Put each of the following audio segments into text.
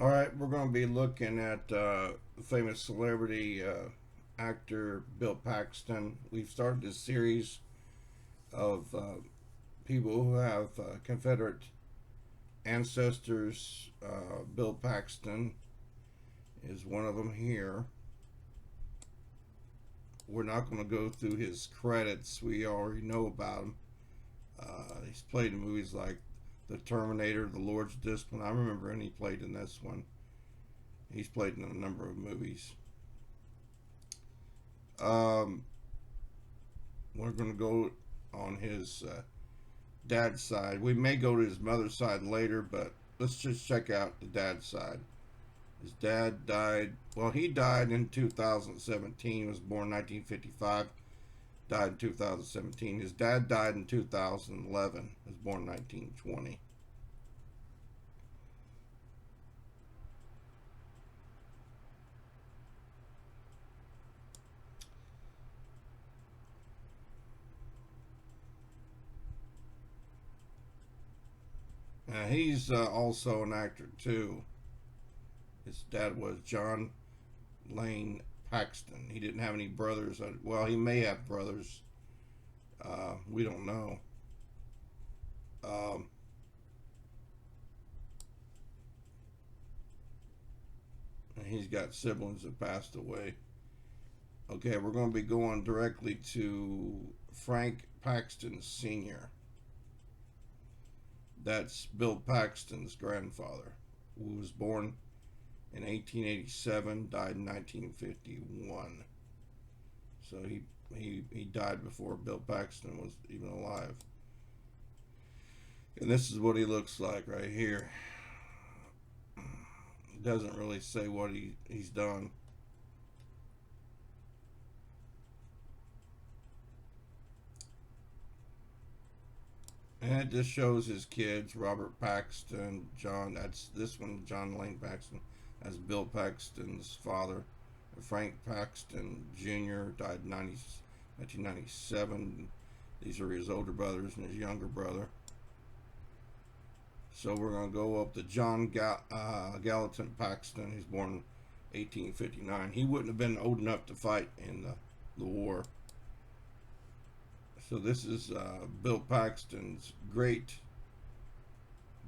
All right, we're going to be looking at famous celebrity actor Bill Paxton. We've started this series of people who have Confederate ancestors. Bill Paxton is one of them here. We're not going to go through his credits. We already know about him. He's played in movies like The Terminator, The Lord's Discipline. I remember when he played in this one. He's played in a number of movies. Um, we're going to go on his dad's side. We may go to his mother's side later, but let's just check out the dad's side. His dad died, well, he died in 2017. He was born in 1955, died in 2017. His dad died in 2011, he was born in 1920. He's also an actor, too. His dad was John Lane Paxton. He didn't have any brothers. Well, he may have brothers. We don't know. Um, he's got siblings that passed away. Okay, we're going to be going directly to Frank Paxton Sr. That's Bill Paxton's grandfather, who was born in 1887, died in 1951. So he died before Bill Paxton was even alive. And this is what he looks like right here. It doesn't really say what he's done. And it just shows his kids, Robert Paxton, John, that's this one, John Lane Paxton. That's Bill Paxton's father. Frank Paxton Jr. died in 1997. These are his older brothers and his younger brother. So we're going to go up to John Gallatin Paxton. He's born in 1859. He wouldn't have been old enough to fight in the war. So this is Bill Paxton's great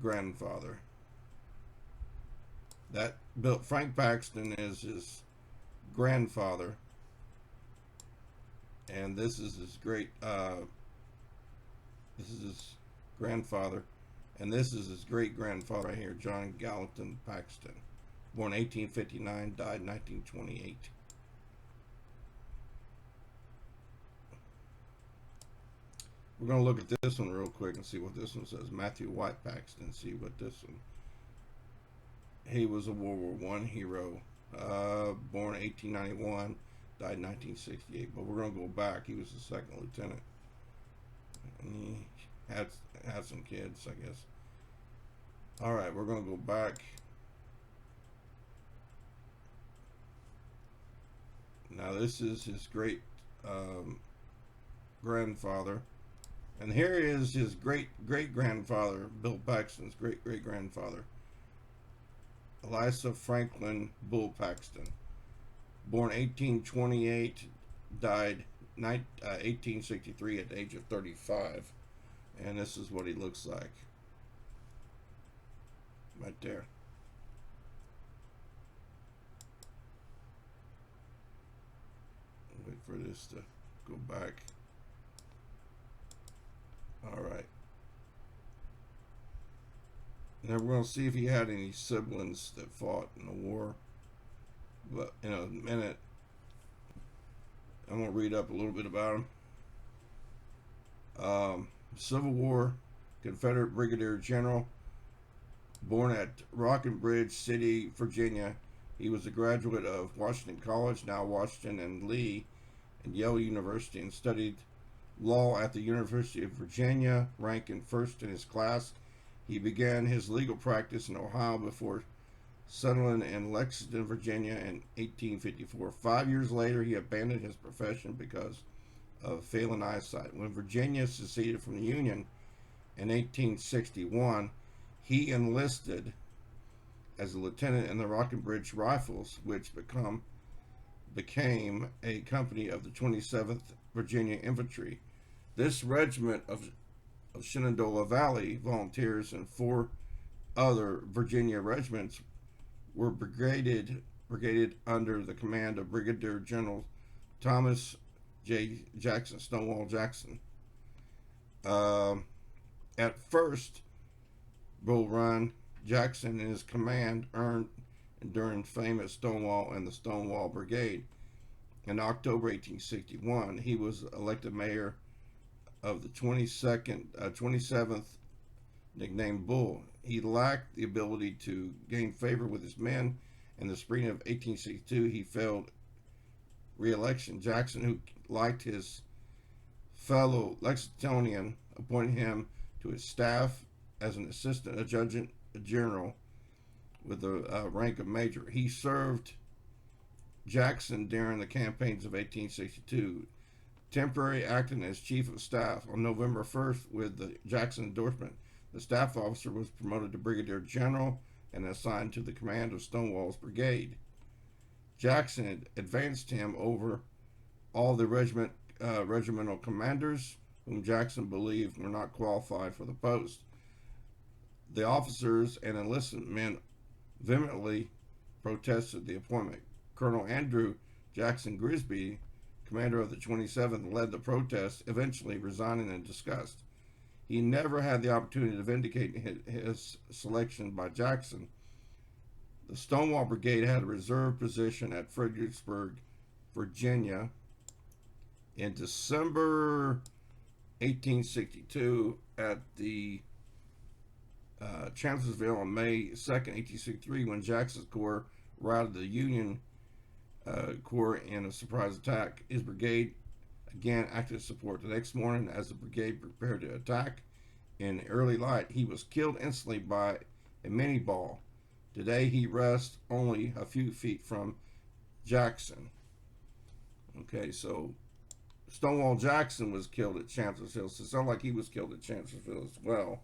grandfather. That Bill Frank Paxton is his grandfather, and this is his great. This is his grandfather, and this is his great grandfather right here, John Gallatin Paxton, born 1859, died 1928. We're going to look at this one real quick and see what this one says. Matthew White Paxton. See what this one. He was a World War I hero. Born 1891, died 1968. But we're going to go back. He was a second lieutenant. And he had some kids, I guess. All right, we're going to go back. Now this is his great grandfather. And here is his great great grandfather, Bill Paxton's great great grandfather, Eliza Franklin Bull Paxton, born 1828, died 1863 at the age of 35. And this is what he looks like right there. Wait for this to go back. All right. Now we're going to see if he had any siblings that fought in the war. But in a minute, I'm going to read up a little bit about him. Civil War Confederate Brigadier General, born at Rock and Bridge City, Virginia. He was a graduate of Washington College, now Washington and Lee, and Yale University, and studied law at the University of Virginia, ranking first in his class. He began his legal practice in Ohio before settling in Lexington, Virginia in 1854. 5 years later, he abandoned his profession because of failing eyesight. When Virginia seceded from the Union in 1861, he enlisted as a lieutenant in the Rockbridge Rifles, which became a company of the 27th Virginia Infantry. This regiment of Shenandoah Valley volunteers and four other Virginia regiments were brigaded under the command of Brigadier General Thomas J. Jackson, Stonewall Jackson. At first, Bull Run, Jackson and his command earned during famous Stonewall and the Stonewall Brigade. In October 1861, he was elected mayor of the 27th, nicknamed Bull. He lacked the ability to gain favor with his men. In the spring of 1862, he failed re-election. Jackson, who liked his fellow Lexingtonian, appointed him to his staff as an assistant adjutant general with the rank of major. He served Jackson during the campaigns of 1862, temporarily acting as chief of staff. On November 1st, with the Jackson endorsement, the staff officer was promoted to brigadier general and assigned to the command of Stonewall's brigade. Jackson advanced him over all the regimental commanders, whom Jackson believed were not qualified for the post. The officers and enlisted men vehemently protested the appointment. Colonel Andrew Jackson Grisby, commander of the 27th, led the protest, eventually resigning in disgust. He never had the opportunity to vindicate his selection by Jackson. The Stonewall Brigade had a reserve position at Fredericksburg, Virginia. In December 1862, at the Chancellorsville on May 2nd, 1863, when Jackson's corps routed the Union Corps in a surprise attack. His brigade again acted as support. The next morning, as the brigade prepared to attack in early light, he was killed instantly by a mini ball. Today, he rests only a few feet from Jackson. Okay, so Stonewall Jackson was killed at Chancellorsville, so it sounds like he was killed at Chancellorsville as well.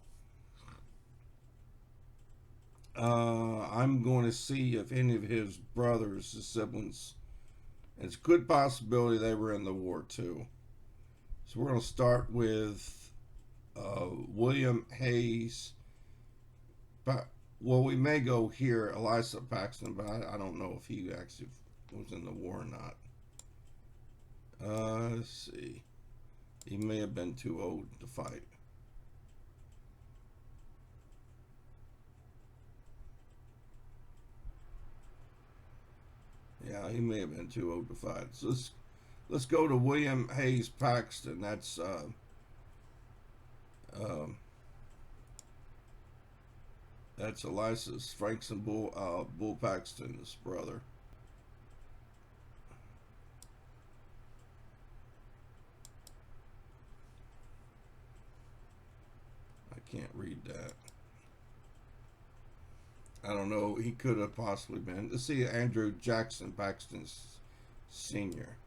I'm going to see if any of his brothers, his siblings, it's a good possibility they were in the war too. So we're going to start with William Hayes. Well, we may go here, Eliza Paxton, but I don't know if he actually was in the war or not. Let's see. He may have been too old to fight. Yeah, he may have been too old to fight. So let's go to William Hayes Paxton. That's Eliza's Frankston Bull Paxton's brother. I can't read that. I don't know. He could have possibly been. Let's see Andrew Jackson Paxton's senior,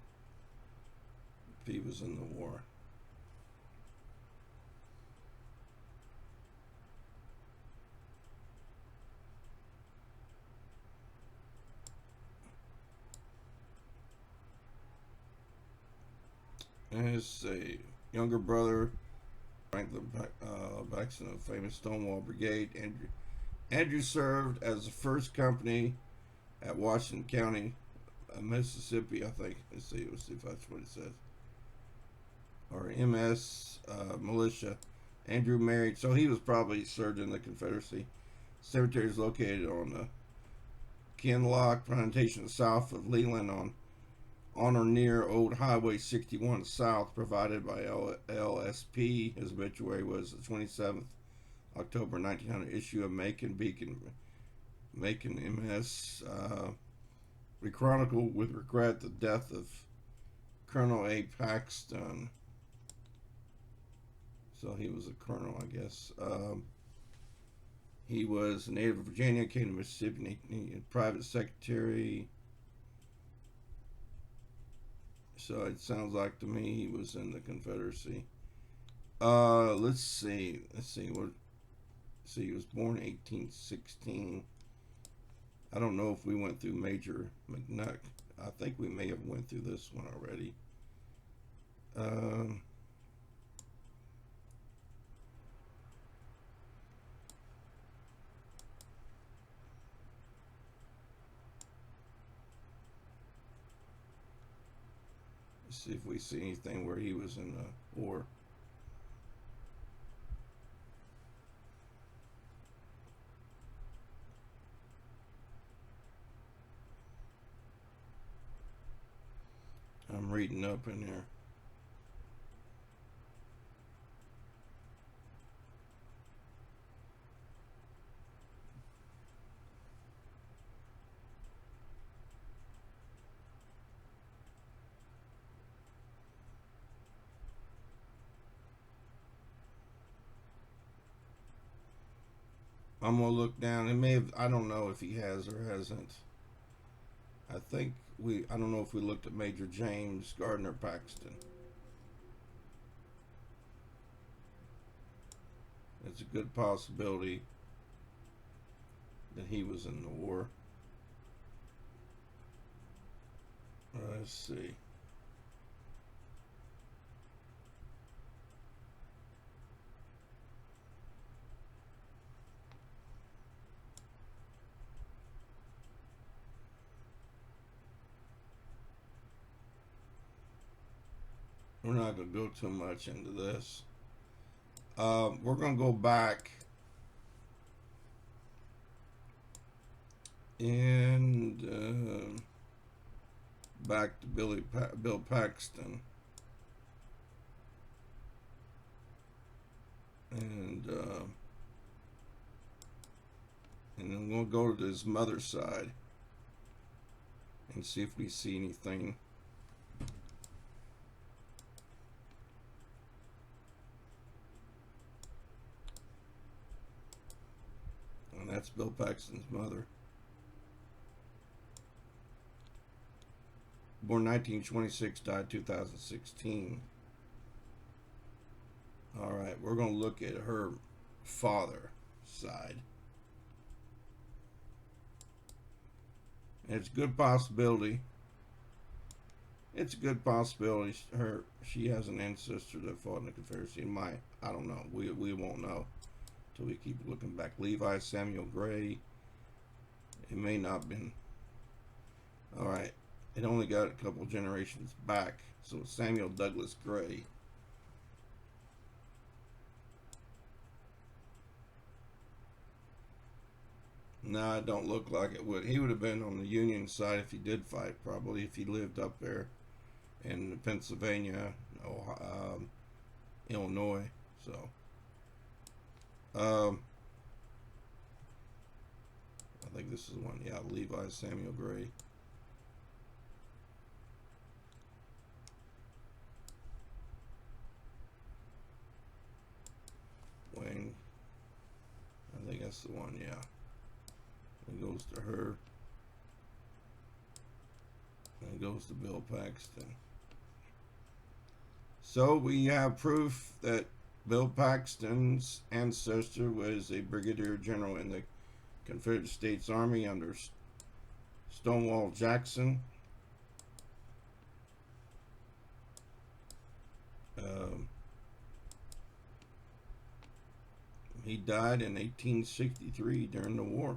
if he was in the war. And his younger brother, Franklin Paxton of famous Stonewall Brigade. Andrew served as the first company at Washington County, Mississippi, I think. Let's see if that's what it says. Or MS Militia. Andrew married, so he was probably served in the Confederacy. Cemetery is located on the Kinloch Plantation south of Leland on or near Old Highway 61 South, provided by LSP. His obituary was the 27th October 1900 issue of Macon MS. We chronicle with regret the death of Colonel A. Paxton. So he was a colonel, I guess. He was a native of Virginia, came to Mississippi, private secretary. So it sounds like to me he was in the Confederacy. Let's see. He was born in 1816. I don't know if we went through Major McNuck. I think we may have went through this one already. Um, let's see if we see anything where he was in the war. I'm reading up in here. I'm gonna look down. It may have. I don't know if he has or hasn't. I think we. I don't know if we looked at Major James Gardner Paxton. It's a good possibility that he was in the war. Let's see. We're not going to go too much into this. We're going to go back and back to Bill Paxton. And then we'll go to his mother's side and see if we see anything. And that's Bill Paxton's mother. Born 1926, died 2016. All right, we're going to look at her father side. And it's a good possibility. It's a good possibility she has an ancestor that fought in the Confederacy. I don't know. We won't know until we keep looking back. Levi Samuel Gray. It may not have been. All right. It only got a couple generations back. So Samuel Douglas Gray. No, it don't look like it would. He would have been on the Union side if he did fight, probably, if he lived up there in Pennsylvania, Illinois. So, I think this is the one. Yeah, Levi Samuel Gray. Wayne. I think that's the one. Yeah. It goes to her. And it goes to Bill Paxton. So we have proof that Bill Paxton's ancestor was a brigadier general in the Confederate States Army under Stonewall Jackson. He died in 1863 during the war.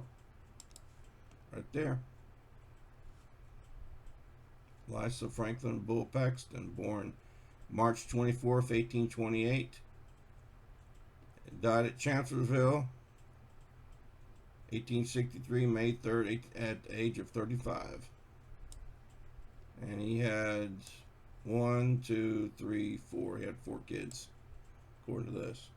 Right there. Lisa Franklin Bull Paxton, born March 24th, 1828. Died at Chancellorsville, 1863, May 3rd, at the age of 35. And he had 1, 2, 3, 4. He had 4 kids, according to this.